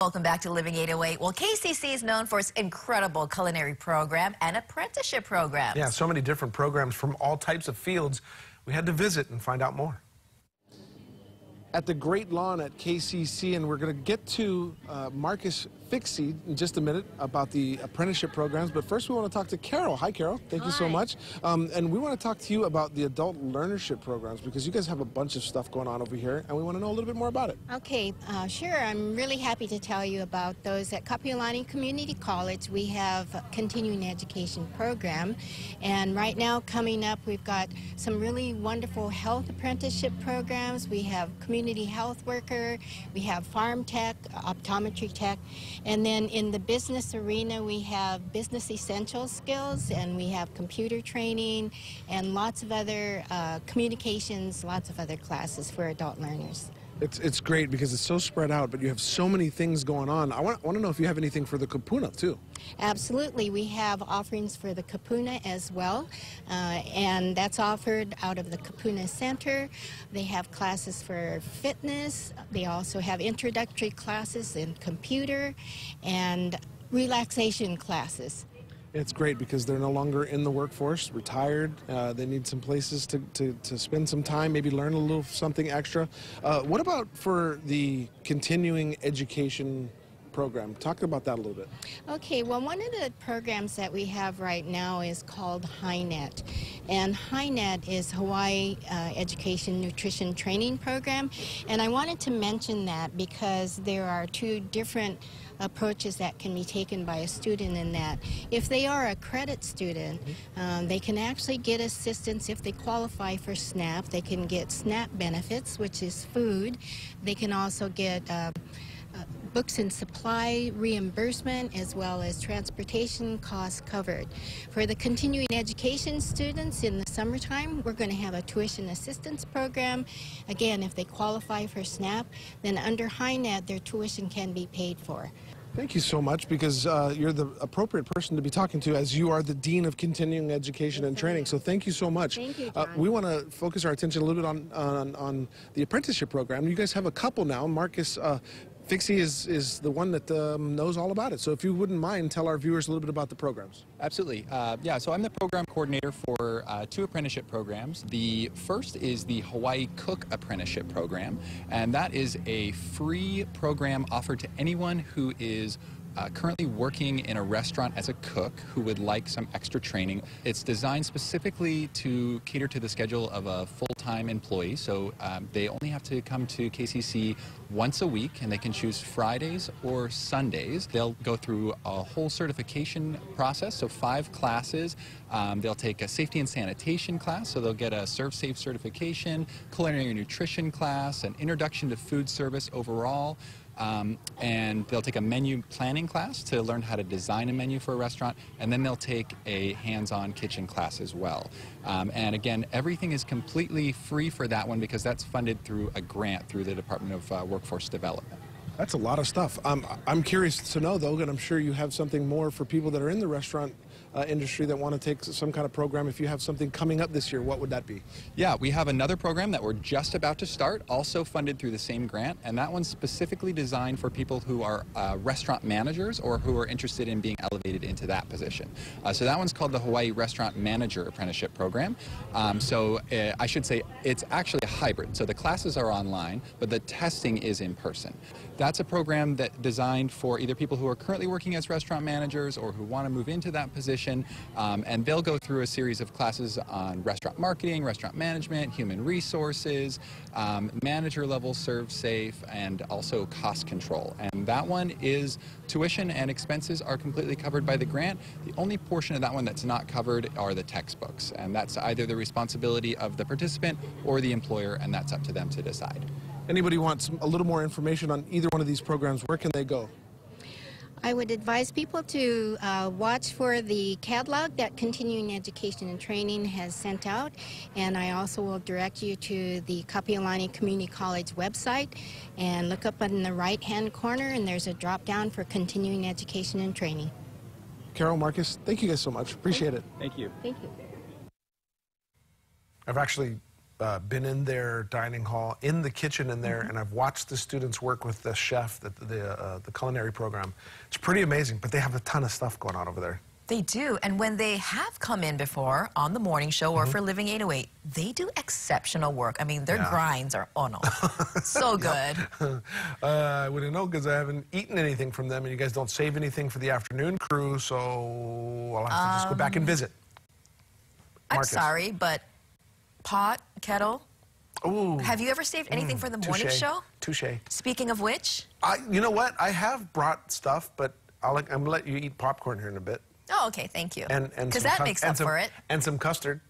Welcome back to Living 808. Well, KCC is known for its incredible culinary program and apprenticeship programs. Yeah, so many different programs from all types of fields. We had to visit and find out more. At the Great Lawn at KCC, and we're going to get to Marcus Fixie in just a minute about the apprenticeship programs. But first, we want to talk to Carol. Hi, Carol. Thank you so much. And we want to talk to you about the adult learnership programs because you guys have a bunch of stuff going on over here, and we want to know a little bit more about it. Okay, sure. I'm really happy to tell you about those at Kapiolani Community College. We have a continuing education program, and right now coming up, we've got some really wonderful health apprenticeship programs. We have community health worker, we have farm tech, optometry tech, and then in the business arena we have business essential skills, and we have computer training and lots of other communications, lots of other classes for adult learners. It's great because it's so spread out, but you have so many things going on. I want to know if you have anything for the Kupuna, too. Absolutely. We have offerings for the Kupuna as well, and that's offered out of the Kupuna Center. They have classes for fitness. They also have introductory classes in computer and relaxation classes. It's great because they're no longer in the workforce, retired. They need some places to spend some time, maybe learn a little something extra. What about for the continuing education program? Talk about that a little bit. Okay, well, one of the programs that we have right now is called HiNet. And HiNet is Hawaii Education Nutrition Training Program. And I wanted to mention that because there are two different approaches that can be taken by a student in that. If they are a credit student, they can actually get assistance if they qualify for SNAP. They can get SNAP benefits, which is food. They can also get books and supply reimbursement as well as transportation costs covered. For the continuing education students in the summertime, we're going to have a tuition assistance program. Again, if they qualify for SNAP, then under HiNet, their tuition can be paid for. Thank you so much because you're the appropriate person to be talking to as you are the Dean of Continuing Education and Training. So thank you so much. Thank you, John. We want to focus our attention a little bit on the apprenticeship program. You guys have a couple now. Marcus Fixie is the one that knows all about it. So if you wouldn't mind, tell our viewers a little bit about the programs. Absolutely. Yeah, so I'm the program coordinator for two apprenticeship programs. The first is the Hawaii Cook Apprenticeship Program, and that is a free program offered to anyone who is currently working in a restaurant as a cook who would like some extra training. It's designed specifically to cater to the schedule of a full-time employee, so they only have to come to KCC once a week, and they can choose Fridays or Sundays. They'll go through a whole certification process, so 5 classes. They'll take a safety and sanitation class, so they'll get a ServSafe certification, culinary nutrition class, an introduction to food service overall, and they'll take a menu planning class to learn how to design a menu for a restaurant, and then they'll take a hands-on kitchen class as well. And again, everything is completely free for that one because that's funded through a grant through the Department of Workforce Development. That's a lot of stuff. I'm curious to know, though, and I'm sure you have something more for people that are in the restaurant industry that want to take some kind of program. If you have something coming up this year, what would that be? Yeah, we have another program that we're just about to start, also funded through the same grant, and that one's specifically designed for people who are restaurant managers or who are interested in being elevated into that position. So that one's called the Hawaii Restaurant Manager Apprenticeship Program. I should say it's actually a hybrid. So the classes are online, but the testing is in person. That's a program that's designed for either people who are currently working as restaurant managers or who want to move into that position, and they'll go through a series of classes on restaurant marketing, restaurant management, human resources, manager level ServSafe, and also cost control. And that one is tuition and expenses are completely covered by the grant. The only portion of that one that's not covered are the textbooks, and that's either the responsibility of the participant or the employer, and that's up to them to decide. Anybody wants a little more information on either one of these programs, where can they go? I would advise people to watch for the catalog that Continuing Education and Training has sent out, and I also will direct you to the Kapiolani Community College website and look up in the right-hand corner, and there's a drop-down for Continuing Education and Training. Carol, Marcus, thank you guys so much. Appreciate it. Thank you. Thank you. I've actually been in their dining hall, in the kitchen in there, and I've watched the students work with the chef, the culinary program. It's pretty amazing, but they have a ton of stuff going on over there. They do, and when they have come in before on the morning show or for Living 808, they do exceptional work. I mean, their grinds are, oh no, so good. I wouldn't know because I haven't eaten anything from them, and you guys don't save anything for the afternoon crew, so I'll have to just go back and visit. I'm Marcus. sorry, but pot, kettle, Ooh. have you ever saved anything for the morning show? Touche. Speaking of which? You know what? I have brought stuff, but I'm going to let you eat popcorn here in a bit. Oh, okay, thank you. And because some that makes up for it. And some custard.